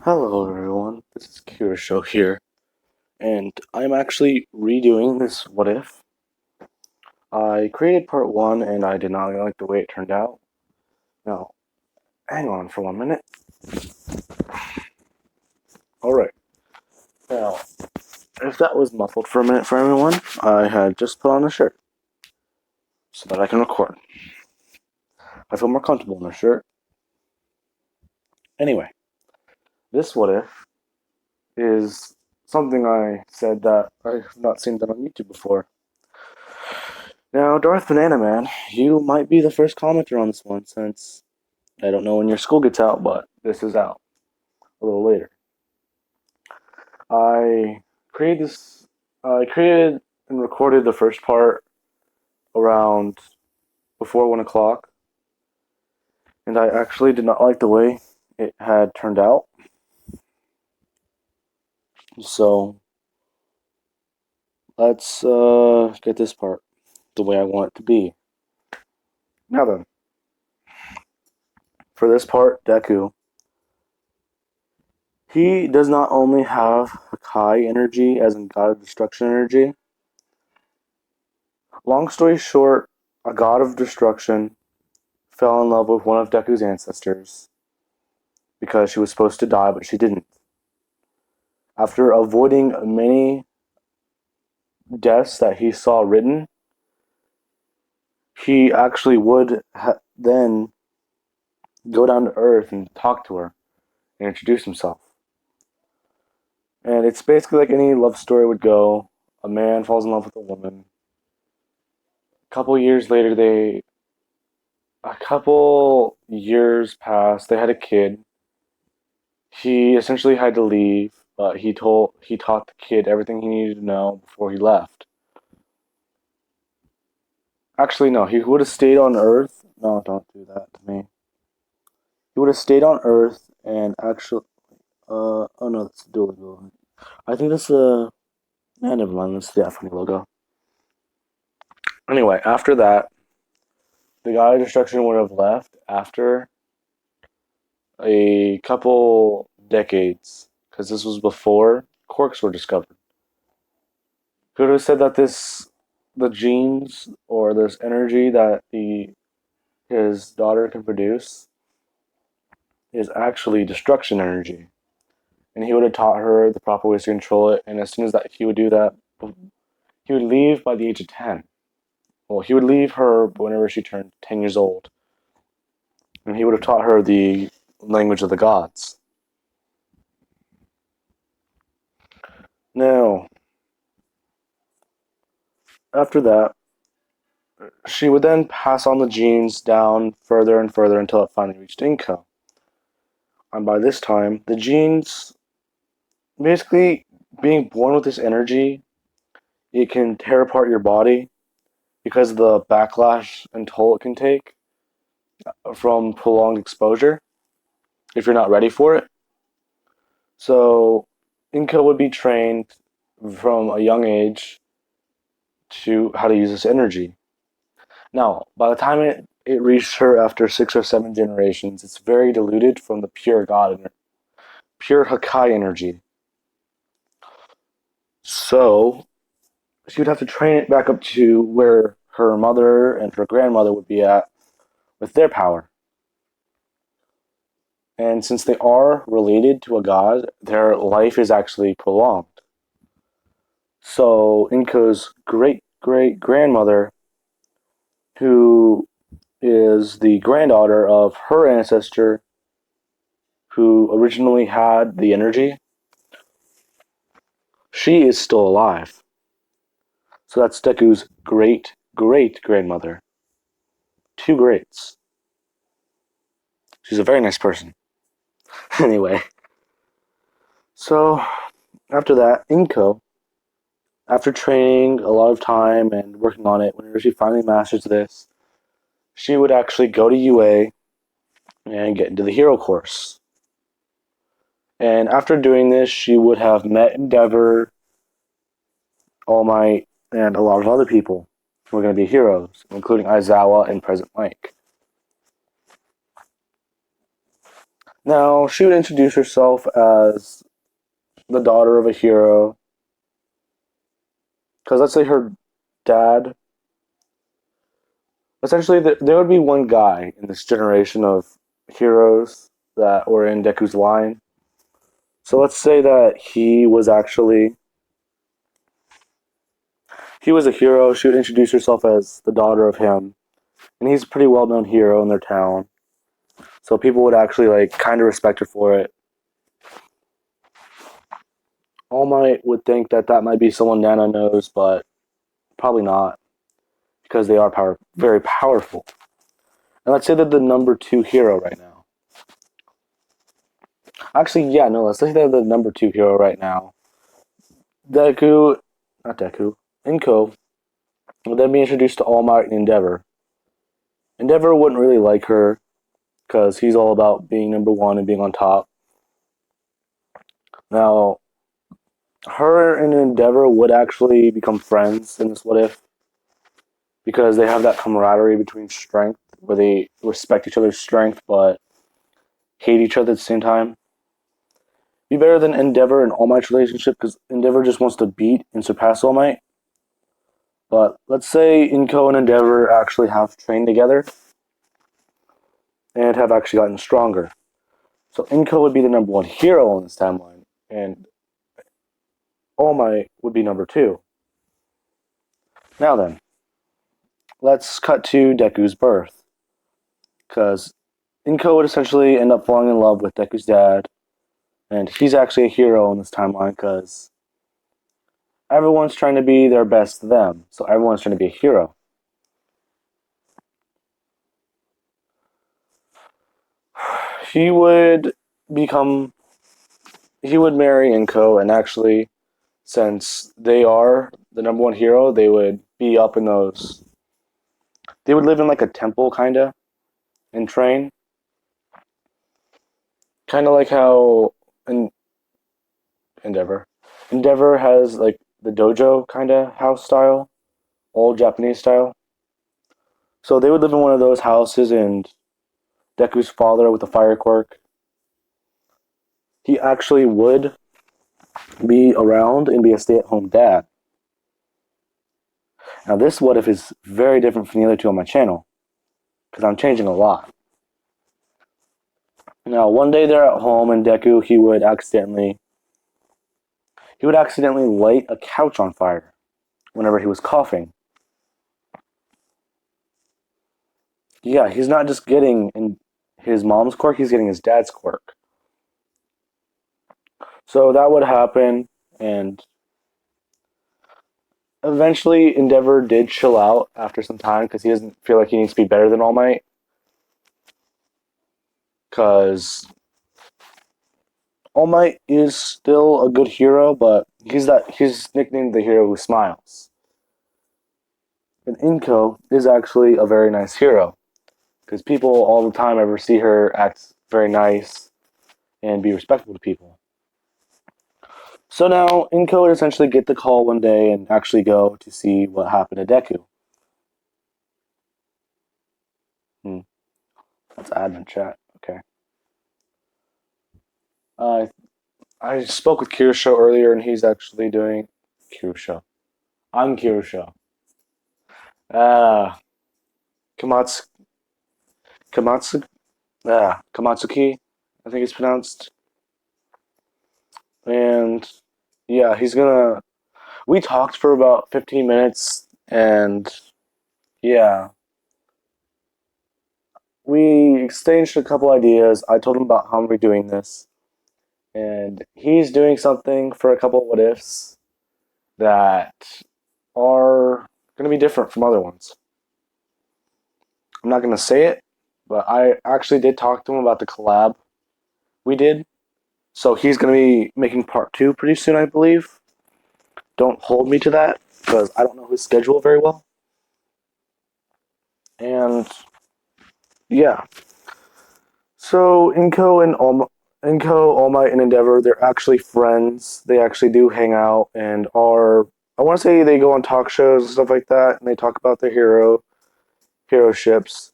Hello everyone, this is Kira here, and I'm actually redoing this What If. I created part 1 and I did not like the way it turned out. Now, hang on for 1 minute. Alright, now, if that was muffled for a minute for everyone, I had just put on a shirt so that I can record. I feel more comfortable in a shirt. Anyway, this What If is something I said that I have not seen done on YouTube before. Now, Darth Banana Man, you might be the first commenter on this one since I don't know when your school gets out, but this is out a little later. I created this. I created and recorded the first part around before 1 o'clock, and I actually did not like the way it had turned out. So let's get this part the way I want it to be. Now then, for this part, Deku, he does not only have hakai energy, as in God of Destruction energy. Long story short, a God of Destruction fell in love with one of Deku's ancestors because she was supposed to die, but she didn't. After avoiding many deaths that he saw written, he actually would then go down to Earth and talk to her and introduce himself. And it's basically like any love story would go. A man falls in love with a woman. A couple years later, a couple years passed. They had a kid. He essentially had to leave, but he taught the kid everything he needed to know before he left. Actually, no, he would have stayed on Earth. No, don't do that to me. He would have stayed on Earth and actually, oh no, that's the dual logo. I think that's the, never mind, that's the funny logo. Anyway, after that, the God of Destruction would have left after a couple decades, because this was before quirks were discovered. He would have said that the genes or this energy that his daughter can produce is actually destruction energy. And he would have taught her the proper ways to control it. And as soon as that he would do that, he would leave by the age of 10. Well, he would leave her whenever she turned 10 years old. And he would have taught her the language of the gods. Now, after that, she would then pass on the genes down further and further until it finally reached Inko. And by this time, the genes, basically being born with this energy, it can tear apart your body because of the backlash and toll it can take from prolonged exposure if you're not ready for it. So Inko would be trained from a young age to how to use this energy. Now, by the time it reached her after 6 or 7 generations, it's very diluted from the pure God, pure hakai energy. So she would have to train it back up to where her mother and her grandmother would be at with their power. And since they are related to a god, their life is actually prolonged. So Inko's great great grandmother, who is the granddaughter of her ancestor who originally had the energy, she is still alive. So that's Deku's great great grandmother. Two greats. She's a very nice person. Anyway, so after that, Inko, after training a lot of time and working on it, whenever she finally masters this, she would actually go to UA and get into the hero course. And after doing this, she would have met Endeavor, All Might, and a lot of other people who were going to be heroes, including Aizawa and Present Mike. Now, she would introduce herself as the daughter of a hero. Because let's say her dad. Essentially, there would be one guy in this generation of heroes that were in Deku's line. So let's say that he was a hero. She would introduce herself as the daughter of him, and he's a pretty well known hero in their town. So people would actually like kind of respect her for it. All Might would think that that might be someone Nana knows, but probably not because they are very powerful. And let's say they're the number two hero right now. Actually, yeah, no, let's say they're the number two hero right now. Deku, not Deku, Inko would then be introduced to All Might and Endeavor. Endeavor wouldn't really like her because he's all about being number one and being on top. Now, her and Endeavor would actually become friends in this what if because they have that camaraderie between strength where they respect each other's strength but hate each other at the same time. Be better than Endeavor and All Might's relationship because Endeavor just wants to beat and surpass All Might. But let's say Inko and Endeavor actually have trained together and have actually gotten stronger. So Inko would be the number one hero in this timeline, and All Might would be number two. Now then, let's cut to Deku's birth. Because Inko would essentially end up falling in love with Deku's dad, and he's actually a hero in this timeline because everyone's trying to be their best them, so everyone's trying to be a hero. He would become he would marry Inko, and actually, since they are the number one hero, they would be up in those. They would live in like a temple, kinda, and train, kind of like how in Endeavor. Endeavor has like the dojo kind of house style, old Japanese style. So they would live in one of those houses, and Deku's father with the fire quirk, he actually would be around and be a stay-at-home dad. Now this what if is very different from the other two on my channel because I'm changing a lot. Now one day they're at home and Deku he would accidentally light a couch on fire whenever he was coughing. Yeah, he's not just getting in his mom's quirk, he's getting his dad's quirk. So that would happen, and eventually Endeavor did chill out after some time because he doesn't feel like he needs to be better than All Might. Because All Might is still a good hero, but he's nicknamed the hero who smiles. And Inko is actually a very nice hero because people all the time ever see her act very nice and be respectful to people. So now Inko would essentially get the call one day and actually go to see what happened to Deku. That's admin chat. Okay. Uh, I spoke with Kirusho earlier, and he's actually doing Kirusho. I'm Kirusho. Ah, Kamatsu, Kamatsu, Kamatsuki, I think it's pronounced. And yeah, he's gonna. We talked for about 15 minutes, and yeah, we exchanged a couple ideas. I told him about how we're doing this, and he's doing something for a couple of what ifs that are going to be different from other ones. I'm not going to say it, but I actually did talk to him about the collab we did. So he's going to be making part two pretty soon, I believe. Don't hold me to that because I don't know his schedule very well. And yeah, so Inko, All Might, and Endeavor, they're actually friends. They actually do hang out and are. I want to say they go on talk shows and stuff like that, and they talk about their hero ships.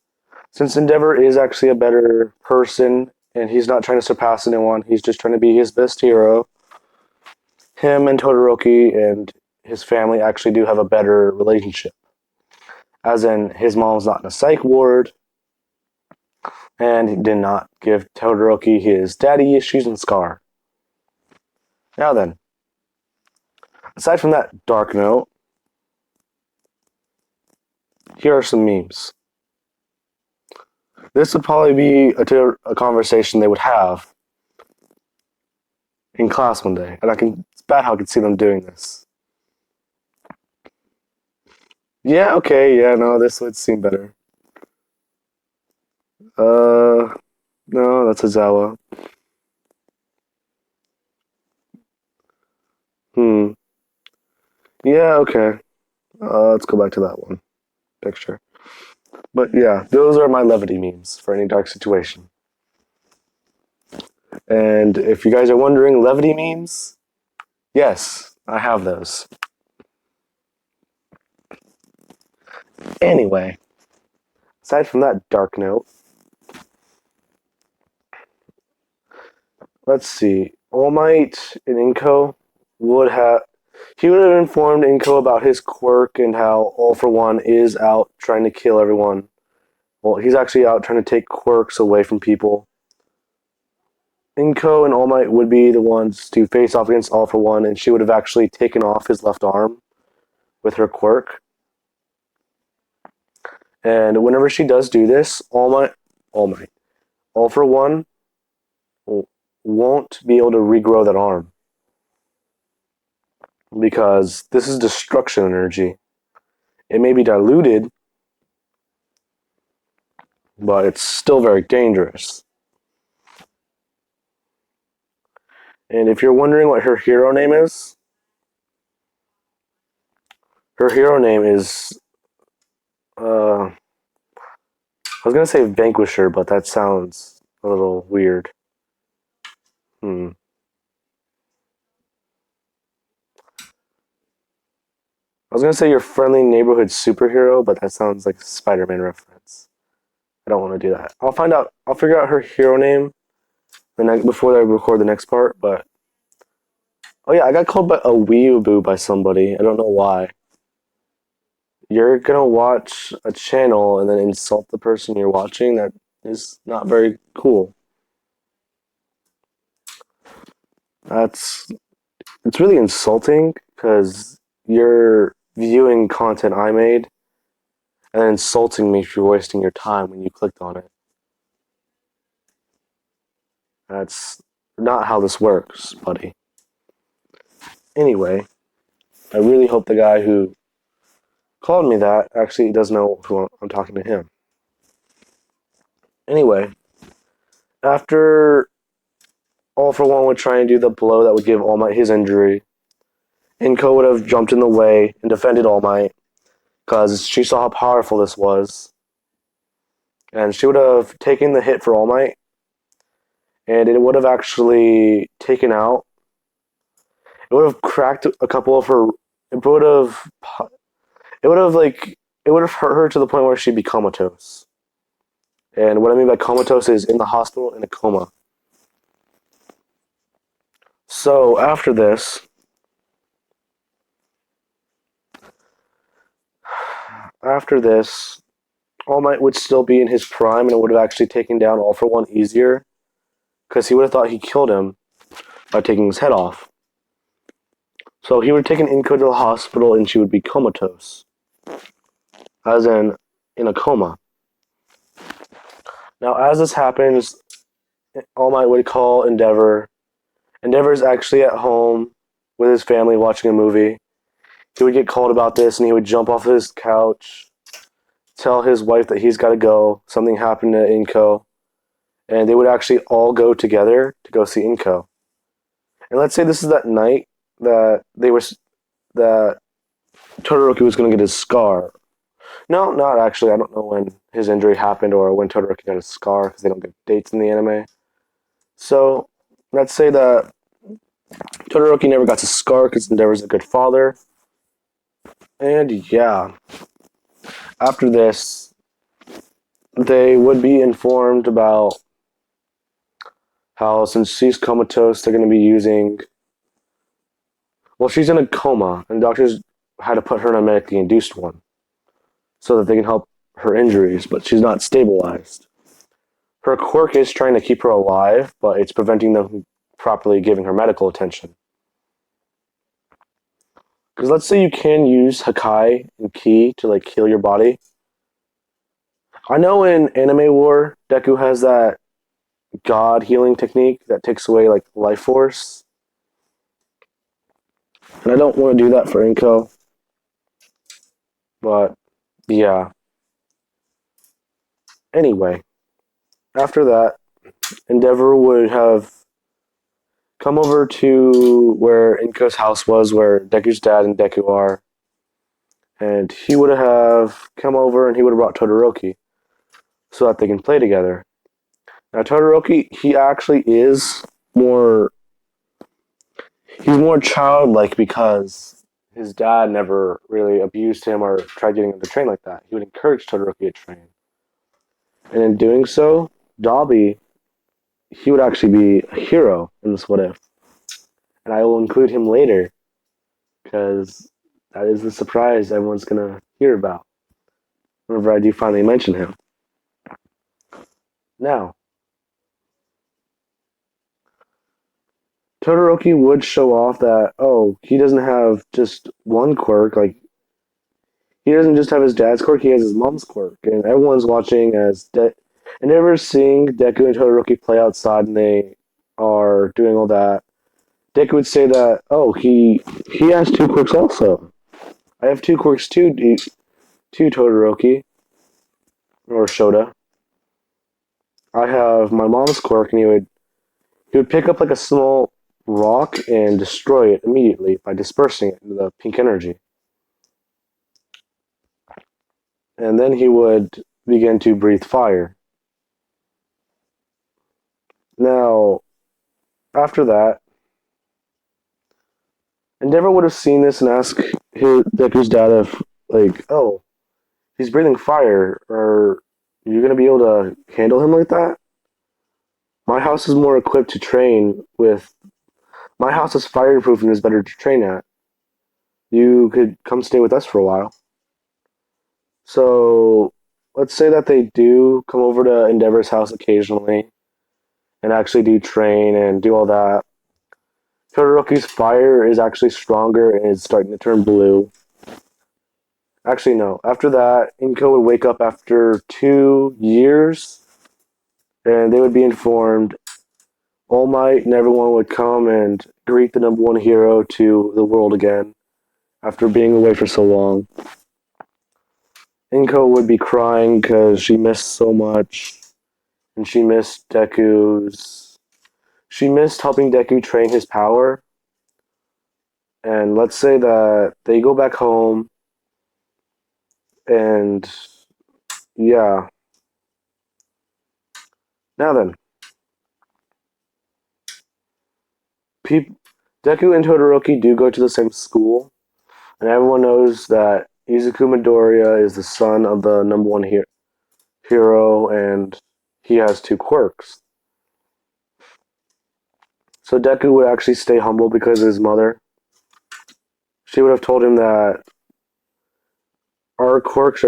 Since Endeavor is actually a better person and he's not trying to surpass anyone. He's just trying to be his best hero. Him and Todoroki and his family actually do have a better relationship. As in, his mom's not in a psych ward, and he did not give Todoroki his daddy issues and scar. Now then, aside from that dark note, here are some memes. This would probably be a conversation they would have in class one day, and it's bad how I can see them doing this. Yeah, okay, yeah, no, this would seem better. No, that's Azawa. Hmm. Yeah, okay. Let's go back to that one picture. But yeah, those are my levity memes for any dark situation. And if you guys are wondering, levity memes, yes, I have those. Anyway, aside from that dark note, let's see. All Might and Inko would have. He would have informed Inko about his quirk and how All for One is out trying to kill everyone. Well, he's actually out trying to take quirks away from people. Inko and All Might would be the ones to face off against All for One, and she would have actually taken off his left arm with her quirk. And whenever she does do this, All for One won't be able to regrow that arm. Because this is destruction energy. It may be diluted, but it's still very dangerous. And if you're wondering what her hero name is, her hero name is I was gonna say Vanquisher, but that sounds a little weird. I was gonna say your friendly neighborhood superhero, but that sounds like a Spider-Man reference. I don't want to do that. I'll find out. I'll figure out her hero name before I record the next part. But oh yeah, I got called by a weeaboo by somebody. I don't know why. You're gonna watch a channel and then insult the person you're watching. That is not very cool. That's it's really insulting because you're viewing content I made and then insulting me for wasting your time when you clicked on it. That's not how this works, buddy. Anyway, I really hope the guy who called me that actually does know who I'm talking to him. Anyway, after All for One would try and do the blow that would give All Might his injury, Inko would have jumped in the way and defended All Might because she saw how powerful this was. And she would have taken the hit for All Might, and it would have actually taken out. It would have cracked a couple of her. It would have. It would have like. It would have hurt her to the point where she'd be comatose. And what I mean by comatose is in the hospital in a coma. So after this, All Might would still be in his prime, and it would have actually taken down All for One easier, because he would have thought he killed him by taking his head off. So he would have taken Inko to the hospital, and she would be comatose, as in a coma. Now, as this happens, All Might would call Endeavor. Endeavor's actually at home with his family watching a movie. He would get called about this, and he would jump off his couch, tell his wife that he's got to go. Something happened to Inko, and they would actually all go together to go see Inko. And let's say this is that night that that Todoroki was going to get his scar. No, not actually. I don't know when his injury happened or when Todoroki got his scar because they don't give dates in the anime. So let's say that Todoroki never got his scar because Endeavor's a good father. And yeah, after this, they would be informed about how since she's comatose, they're going to be using. Well, she's in a coma, and doctors had to put her in a medically induced one so that they can help her injuries, but she's not stabilized. Her quirk is trying to keep her alive, but it's preventing them from properly giving her medical attention. Because let's say you can use hakai and ki to like heal your body. I know in Anime War, Deku has that god healing technique that takes away like life force. And I don't want to do that for Inko. But yeah. Anyway, after that, Endeavor would have come over to where Inko's house was, where Deku's dad and Deku are. And he would have come over and he would have brought Todoroki so that they can play together. Now Todoroki, he actually is more he's more childlike because his dad never really abused him or tried getting him to train like that. He would encourage Todoroki to train. And in doing so, Dobby, he would actually be a hero in this what if. And I will include him later because that is the surprise everyone's gonna hear about whenever I do finally mention him. Now, Todoroki would show off that, oh, he doesn't have just one quirk, like he doesn't just have his dad's quirk, he has his mom's quirk. And everyone's watching and ever seeing Deku and Todoroki play outside and they are doing all that. Deku would say that, oh, he has two quirks also. I have two quirks too, Todoroki. Or Shota. I have my mom's quirk and he would pick up like a small rock and destroy it immediately by dispersing it into the pink energy. And then he would begin to breathe fire. Now, after that, Endeavor would have seen this and asked Deku's dad if, like, oh, he's breathing fire. Are you going to be able to handle him like that? My house is more equipped to train with. My house is fireproof and is better to train at. You could come stay with us for a while. So let's say that they do come over to Endeavor's house occasionally and actually do train and do all that. Todoroki's fire is actually stronger and is starting to turn blue. Actually, no. After that, Inko would wake up after 2 years and they would be informed All Might and everyone would come and greet the number one hero to the world again after being away for so long. Inko would be crying because she missed so much. And she missed Deku's. She missed helping Deku train his power. And let's say that they go back home, and yeah. Now then, Deku and Todoroki do go to the same school, and everyone knows that Izuku Midoriya is the son of the number one hero, and he has two quirks. So Deku would actually stay humble because of his mother. She would have told him that our quirks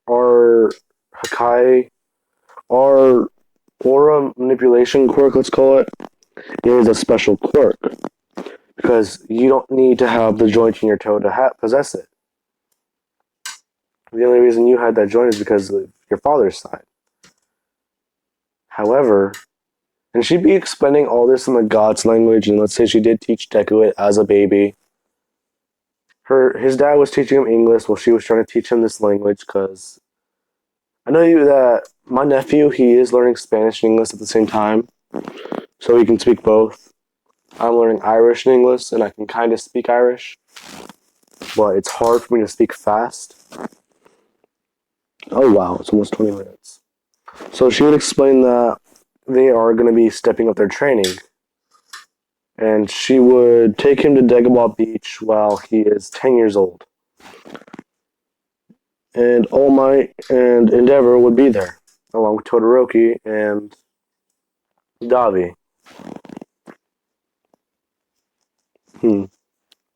our hakai, our aura manipulation quirk, let's call it, is a special quirk because you don't need to have the joint in your toe to possess it. The only reason you had that joint is because of your father's side. However, and she'd be explaining all this in the God's language, and let's say she did teach Deku it as a baby. His dad was teaching him English while she was trying to teach him this language because I know that my nephew, he is learning Spanish and English at the same time, so he can speak both. I'm learning Irish and English, and I can kind of speak Irish, but it's hard for me to speak fast. Oh wow, it's almost 20 minutes. So she would explain that they are going to be stepping up their training, and she would take him to Dagobah Beach while he is 10 years old. And All Might and Endeavor would be there, along with Todoroki and Davi.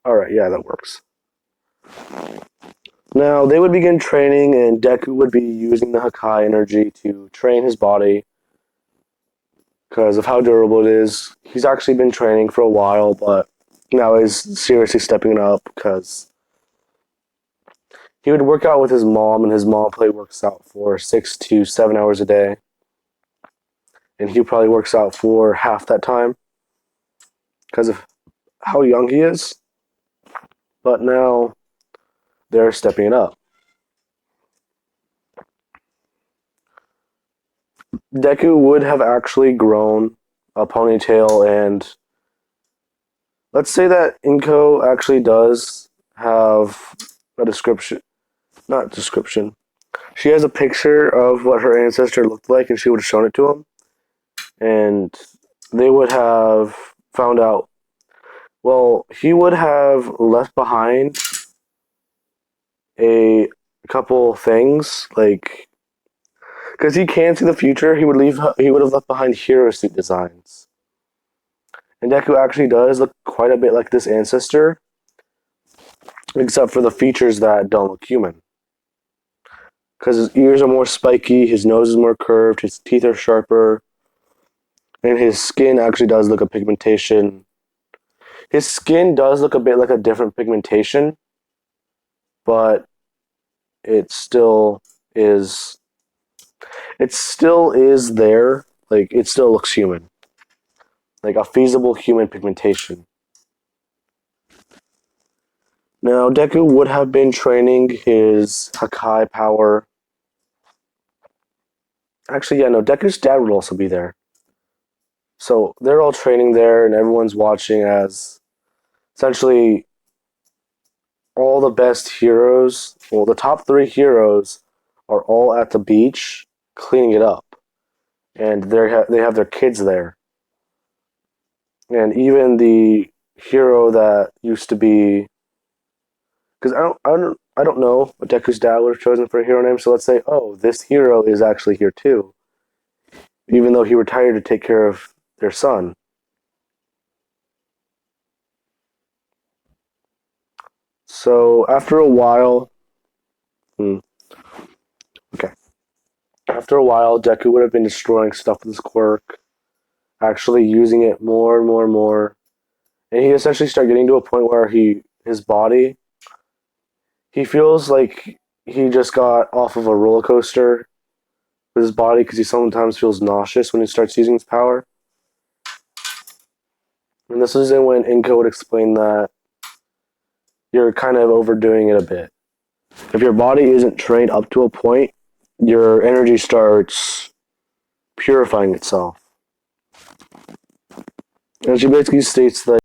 Alright, yeah, that works. Now, they would begin training, and Deku would be using the Hakai energy to train his body because of how durable it is. He's actually been training for a while, but now he's seriously stepping it up because he would work out with his mom, and his mom probably works out for 6 to 7 hours a day. And he probably works out for half that time because of how young he is. But now they're stepping it up. Deku would have actually grown a ponytail, and let's say that Inko actually does have a description. Not description. She has a picture of what her ancestor looked like, and she would have shown it to him. And they would have found out. Well, he would have left behind a couple things, like because he can see the future. He would have left behind hero suit designs. And Deku actually does look quite a bit like this ancestor, except for the features that don't look human. Because his ears are more spiky, his nose is more curved, his teeth are sharper, and his skin actually does look a pigmentation. His skin does look a bit like a different pigmentation, but it still is. It still is there. Like it still looks human, like a feasible human pigmentation. Now, Deku would have been training his Hakai power. Actually, yeah, no, Deku's dad would also be there. So they're all training there, and everyone's watching as essentially all the best heroes, well, the top three heroes are all at the beach cleaning it up. And they have their kids there. And even the hero that used to be. Because I don't know what Deku's dad would have chosen for a hero name, so let's say, oh, this hero is actually here too, even though he retired to take care of their son. So after a while, okay, after a while, Deku would have been destroying stuff with his quirk, actually using it more and more and more, and he essentially started getting to a point where his body, he feels like he just got off of a roller coaster with his body because he sometimes feels nauseous when he starts using his power. And this is when Inko would explain that you're kind of overdoing it a bit. If your body isn't trained up to a point, your energy starts purifying itself. And she basically states that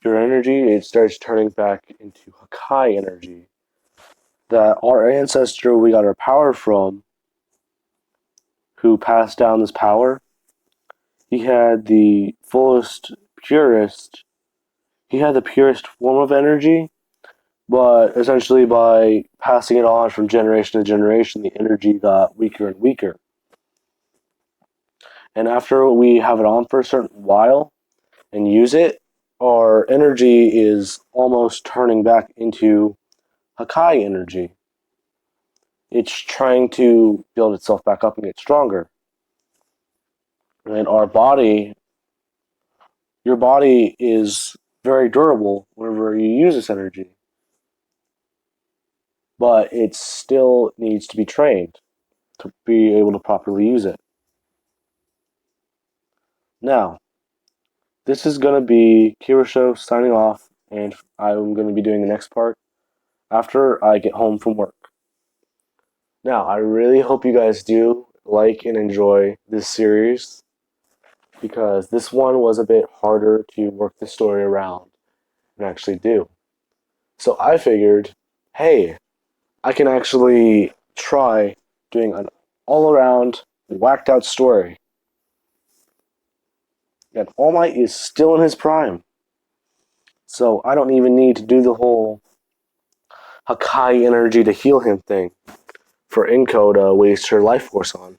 it starts turning back into Hakai energy. That our ancestor we got our power from, who passed down this power, he had the purest, he had the purest form of energy, but essentially by passing it on from generation to generation, the energy got weaker and weaker. And after we have it on for a certain while and use it, our energy is almost turning back into Hakai energy. It's trying to build itself back up and get stronger. And your body is very durable whenever you use this energy. But it still needs to be trained to be able to properly use it. Now, this is going to be Kirosho signing off, and I'm going to be doing the next part after I get home from work. Now, I really hope you guys do like and enjoy this series because this one was a bit harder to work the story around and actually do. So I figured, hey, I can actually try doing an all around, whacked out story. And All Might is still in his prime. So I don't even need to do the whole Hakai energy to heal him thing for Inko to waste her life force on.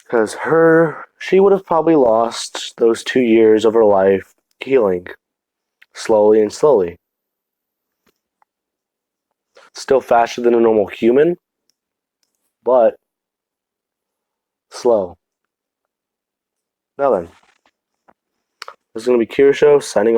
Because she would have probably lost those 2 years of her life healing slowly and slowly. Still faster than a normal human, but slow. Now then, this is going to be Kirsho signing off.